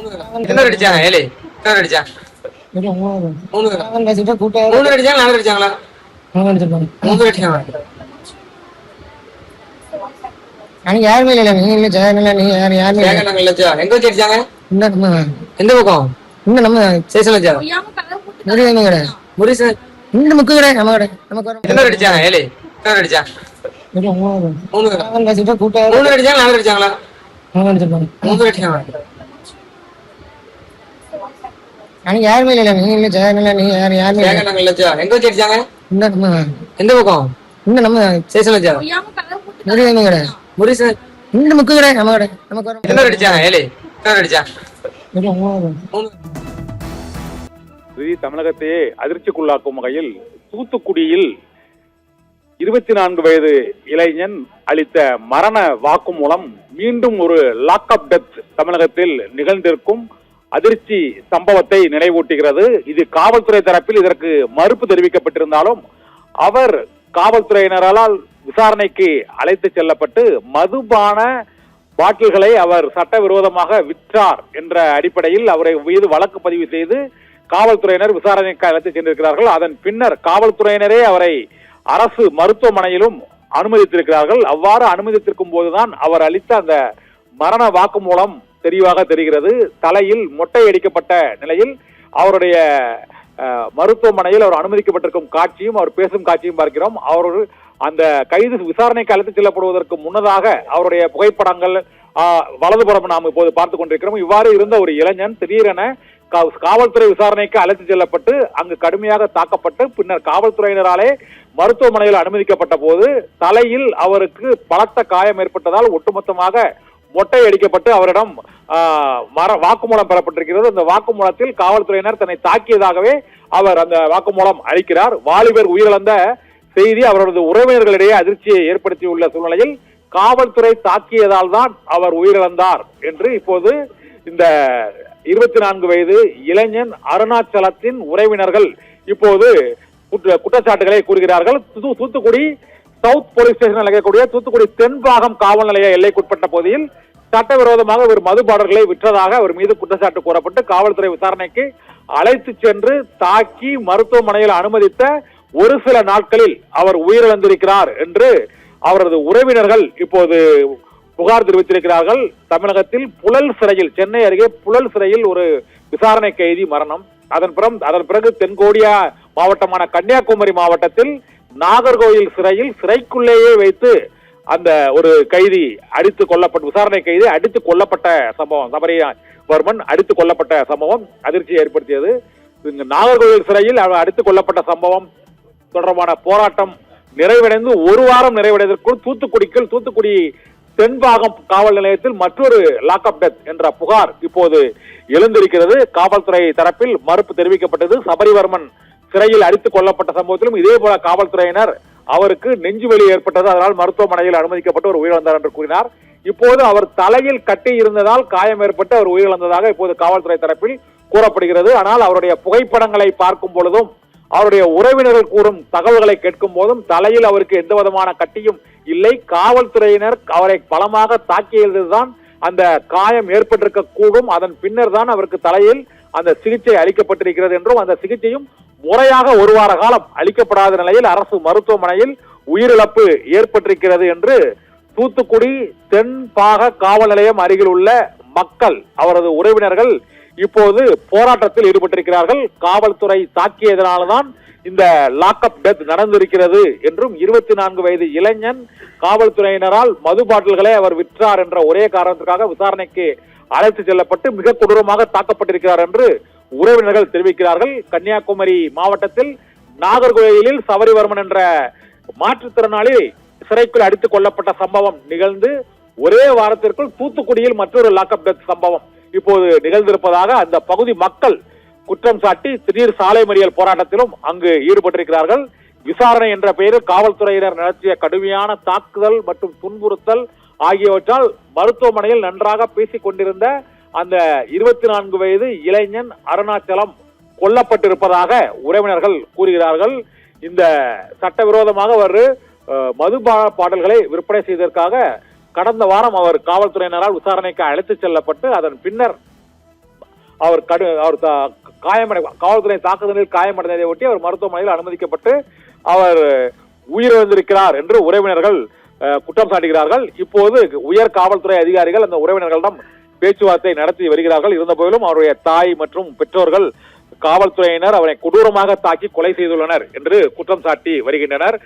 என்ன அடிச்சாங்க ஏலே என்ன அடிச்சாங்க? மூணு அடிச்சாங்க, நாலு அடிச்சாங்களா? மூணு அடிச்சாங்க. எனக்கு யாருமே இல்லை. நீங்க இல்ல ஜெயன் இல்ல, நீங்க யாருமே எங்க வச்சு அடிச்சாங்க? எந்த பக்கம்? இந்த நம்ம சேஷன் வச்சா முருகன் கடை, முரீஸ் இந்த முக்கு கடை நம்ம கடை நமக்கு என்ன அடிச்சாங்க ஏலே என்ன அடிச்சாங்க? மூணு அடிச்சாங்க, நாலு அடிச்சாங்களா? மூணு அடிச்சாங்க. எனக்கு யாருமே இல்லை. நீங்க இல்ல ஜெயன் இல்ல, நீங்க யாருமே எங்க வச்சு அடிச்சாங்க? எந்த பக்கம்? இந்த நம்ம சேஷன் வச்சா முருகன் கடை, முரீஸ் இந்த முக்கு கடை நம்ம கடை நமக்கு என்ன அடிச்சாங்க ஏலே என்ன அடிச்சாங்க? தமிழகத்தையே அதிர்ச்சிக்குள்ளாக்கும் வகையில் தூத்துக்குடியில் 24 வயது இளைஞன் அளித்த மரண வாக்குமூலம் மீண்டும் ஒரு லாக்அப் டெத் தமிழகத்தில் நிகழ்ந்திருக்கும் அதிர்ச்சி சம்பவத்தை நினைவூட்டுகிறது. இது காவல்துறை தரப்பில் இதற்கு மறுப்பு தெரிவிக்கப்பட்டிருந்தாலும் அவர் காவல்துறையினரால் விசாரணைக்கு அழைத்து செல்லப்பட்டு மதுபான பாட்டில்களை அவர் சட்டவிரோதமாக விற்றார் என்ற அடிப்படையில் அவரை மீது வழக்கு பதிவு செய்து காவல்துறையினர் விசாரணைக்கு அழைத்து சென்றிருக்கிறார்கள். அதன் பின்னர் காவல்துறையினரே அவரை அரசு மருத்துவமனையிலும் அனுமதித்திருக்கிறார்கள். அவ்வாறு அனுமதித்திருக்கும் போதுதான் அவர் அளித்த அந்த மரண வாக்குமூலம் தெளிவாக தெரிகிறது. தலையில் மொட்டை அடிக்கப்பட்ட நிலையில் அவருடைய மருத்துவமனையில் அவர் அனுமதிக்கப்பட்டிருக்கும் காட்சியும் அவர் பேசும் காட்சியும் பார்க்கிறோம். அவர் அந்த கைது விசாரணைக்கு அழைத்து செல்லப்படுவதற்கு முன்னதாக அவருடைய புகைப்படங்கள் வலதுபுறம் நாம் இப்போது பார்த்துக் கொண்டிருக்கிறோம். இவ்வாறு இருந்த ஒரு இளைஞன் திடீரென காவல்துறை விசாரணைக்கு அழைத்து செல்லப்பட்டு அங்கு கடுமையாக தாக்கப்பட்டு பின்னர் காவல்துறையினராலே மருத்துவமனையில் அனுமதிக்கப்பட்ட போது தலையில் அவருக்கு பலத்த காயம் ஏற்பட்டதால் ஒட்டுமொத்தமாக மொட்டை அடிக்கப்பட்டு அவரிடம் வாக்குமூலம் பெறப்பட்டிருக்கிறது. அந்த வாக்குமூலத்தில் காவல்துறையினர் தன்னை தாக்கியதாகவே அவர் அந்த வாக்குமூலம் அளிக்கிறார். வாலிபர் உயிரிழந்த செய்தி அவரது உறவினர்களிடையே அதிர்ச்சியை ஏற்படுத்தியுள்ள சூழ்நிலையில் காவல்துறை தாக்கியதால் தான் அவர் உயிரிழந்தார் என்று இப்போது இந்த 24 வயது இளைஞன் அருணாச்சலத்தின் உறவினர்கள் இப்போது குற்றச்சாட்டுகளை கூறுகிறார்கள். தூத்துக்குடி சவுத் போலீஸ் ஸ்டேஷன் இருக்கக்கூடிய தூத்துக்குடி தென்பாகம் காவல் நிலைய எல்லைக்குட்பட்ட பகுதியில் சட்டவிரோதமாக ஒரு மதுபாடல்களை விற்றதாக அவர் மீது குற்றச்சாட்டு கூறப்பட்டு காவல்துறை விசாரணைக்கு அழைத்து சென்று தாக்கி மருத்துவமனையில் அனுமதித்த ஒரு சில நாட்களில் அவர் உயிரிழந்திருக்கிறார் என்று அவரது உறவினர்கள் இப்போது புகார் தெரிவித்திருக்கிறார்கள். தமிழகத்தில் புழல் சிறையில், சென்னை அருகே புழல் சிறையில் ஒரு விசாரணை கைதி மரணம். அதன் பிறகு தென்கோடியா மாவட்டமான கன்னியாகுமரி மாவட்டத்தில் நாகர்கோவில் சிறையில் சிறைக்குள்ளேயே வைத்து அந்த ஒரு கைதி அடித்துக் கொல்லப்பட்ட விசாரணை கைதி அடித்துக் கொல்லப்பட்ட சம்பவம், சபரிவர்மன் அடித்துக் கொல்லப்பட்ட சம்பவம் அதிர்ச்சியை ஏற்படுத்தியது. நாகர்கோவில் சிறையில் அவர் அடித்துக் கொல்லப்பட்ட சம்பவம் தொடர்பான போராட்டம் நிறைவடைந்து ஒரு வாரம் நிறைவடைவதற்குள் தூத்துக்குடி தென்பாகம் காவல் நிலையத்தில் மற்றொரு லாக்அப் டெத் என்ற புகார் இப்போது எழுந்திருக்கிறது. காவல்துறை தரப்பில் மறுப்பு தெரிவிக்கப்பட்டது. சபரிவர்மன் சிறையில் அடித்துக் கொல்லப்பட்ட சம்பவத்திலும் இதே போல காவல்துறையினர் அவருக்கு நெஞ்சுவலி ஏற்பட்டது, அதனால் மருத்துவமனையில் அனுமதிக்கப்பட்டு அவர் உயிரிழந்தார் என்று கூறினார். இப்போது அவர் தலையில் கட்டி இருந்ததால் காயம் ஏற்பட்டு அவர் உயிரிழந்ததாக இப்போது காவல்துறை தரப்பில் கூறப்படுகிறது. ஆனால் அவருடைய புகைப்படங்களை பார்க்கும் பொழுதும் அவருடைய உறவினர்கள் கூறும் தகவல்களை கேட்கும் போதும் தலையில் அவருக்கு எந்த விதமான கட்டியும் இல்லை. காவல்துறையினர் அவரை பலமாக தாக்கியதுதான் அந்த காயம் ஏற்பட்டிருக்க கூடும். அதன் பின்னர் தான் அவருக்கு தலையில் அந்த சிகிச்சை அளிக்கப்பட்டிருக்கிறது என்றும் அந்த சிகிச்சையும் முறையாக ஒரு வார காலம் அளிக்கப்படாத நிலையில் அரசு மருத்துவமனையில் உயிரிழப்பு ஏற்பட்டிருக்கிறது என்று தூத்துக்குடி தென்பாக காவல் நிலையம் அருகில் உள்ள மக்கள் அவரது உறவினர்கள் இப்போது போராட்டத்தில் ஈடுபட்டிருக்கிறார்கள். காவல்துறை தாக்கியதனால்தான் இந்த லாக்அப் டெத் நடந்திருக்கிறது என்றும் 24 வயது இளைஞன் காவல்துறையினரால் மது பாட்டில்களை அவர் விற்றார் என்ற ஒரே காரணத்திற்காக விசாரணைக்கு அழைத்து செல்லப்பட்டு மிக கொடூரமாக தாக்கப்பட்டிருக்கிறார் என்று உறவினர்கள் தெரிவிக்கிறார்கள். கன்னியாகுமரி மாவட்டத்தில் நாகர்கோயிலில் சபரிவர்மன் என்ற மாற்றுத்திறனாளி சிறைக்குள் அடித்துக் கொல்லப்பட்ட சம்பவம் நிகழ்ந்து ஒரே வாரத்திற்குள் தூத்துக்குடியில் மற்றொரு லாக்அப் டெத் சம்பவம் இப்போது நிகழ்ந்திருப்பதாக அந்த பகுதி மக்கள் குற்றம் சாட்டி திடீர் சாலை மறியல் போராட்டத்திலும் அங்கு ஈடுபட்டிருக்கிறார்கள். விசாரணை என்ற பெயரில் காவல்துறையினர் நடத்திய கடுமையான தாக்குதல் மற்றும் துன்புறுத்தல் ஆகியவற்றால் மருத்துவமனையில் நன்றாக பேசிக் கொண்டிருந்த அந்த 24 வயது இளைஞன் அருணாச்சலம் கொல்லப்பட்டிருப்பதாக உறவினர்கள் கூறுகிறார்கள். இந்த சட்டவிரோதமாக அவர் மது பாடல்களை விற்பனை செய்ததற்காக கடந்த வாரம் அவர் காவல்துறையினரால் விசாரணைக்கு அழைத்து செல்லப்பட்டு அதன் பின்னர் அவர் காவல்துறை தாக்குதலில் காயமடைந்ததை ஒட்டி அவர் மருத்துவமனையில் அனுமதிக்கப்பட்டு அவர் உயிரிழந்திருக்கிறார் என்று உறவினர்கள் குற்றம் சாட்டுகிறார்கள். இப்போது உயர் காவல்துறை அதிகாரிகள் அந்த உறவினர்களிடம் பேச்சுவார்த்தை நடத்தி வருகிறார்கள். இருந்த போதிலும் அவருடைய தாய் மற்றும் பெற்றோர்கள் காவல்துறையினர் அவரை கொடூரமாக தாக்கி கொலை செய்துள்ளனர் என்று குற்றம் சாட்டி வருகின்றனர்.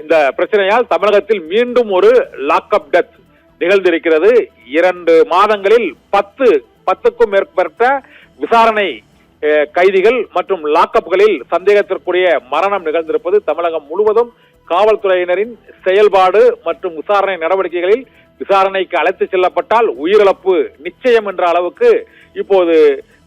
இந்த பிரச்சனையால் தமிழகத்தில் மீண்டும் ஒரு லாக்அப் டெத் நிகழ்ந்திருக்கிறது. 2 மாதங்களில் 10க்கும் மேற்பட்ட விசாரணை கைதிகள் மற்றும் லாக்அப்களில் சந்தேகத்திற்குரிய மரணம் நிகழ்ந்திருப்பது தமிழகம் முழுவதும் காவல்துறையினரின் செயல்பாடு மற்றும் விசாரணை நடவடிக்கைகளில் விசாரணைக்கு அழைத்து செல்லப்பட்டால் உயிரிழப்பு நிச்சயம் என்ற அளவுக்கு இப்போது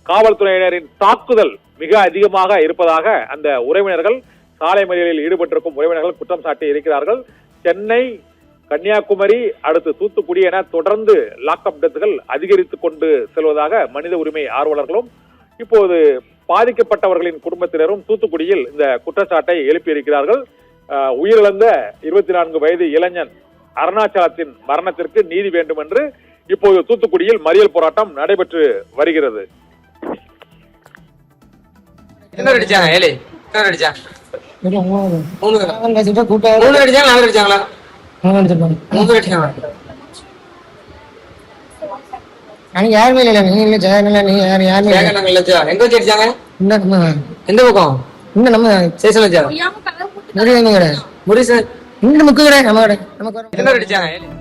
காவல்துறையினரின் தாக்குதல் மிக அதிகமாக இருப்பதாக அந்த உறவினர்கள், சாலை மறியலில் ஈடுபட்டிருக்கும் உறவினர்கள் குற்றம் சாட்டி இருக்கிறார்கள். சென்னை, கன்னியாகுமரி, அடுத்து தூத்துக்குடி என தொடர்ந்து லாக்அப் டெத்துகள் அதிகரித்துக் கொண்டு செல்வதாக மனித உரிமை ஆர்வலர்களும் இப்போது பாதிக்கப்பட்டவர்களின் குடும்பத்தினரும் தூத்துக்குடியில் இந்த குற்றச்சாட்டை எழுப்பியிருக்கிறார்கள். உயிரிழந்த 24 வயது இளைஞன் அருணாச்சலத்தின் மரணத்திற்கு நீதி வேண்டும் என்று இப்போது தூத்துக்குடியில் மறியல் போராட்டம் நடைபெற்று வருகிறது. என்ன அடிச்சாங்க? ஏழு அடிச்சாங்க. 3 கூட்டம் அடிச்சாங்க, 4 அடிச்சாங்களா? 3 அடிச்சிருப்பாங்க. 3 அடிச்சாங்க. அன்னைக்கு யாருமே இல்ல, நீ இல்ல, ஜெயன் இல்ல, நீ யாருமே இல்ல. எங்க வச்சு அடிச்சாங்க? எந்த பக்கம்? இந்த நம்ம ஸ்டேஷன் வச்சாங்க. முடிவு கிடையாது, முடிவு இந்த முக்கு கிடையாது, நம்ம கிடையாது, நமக்கு என்ன அடிச்சாங்க?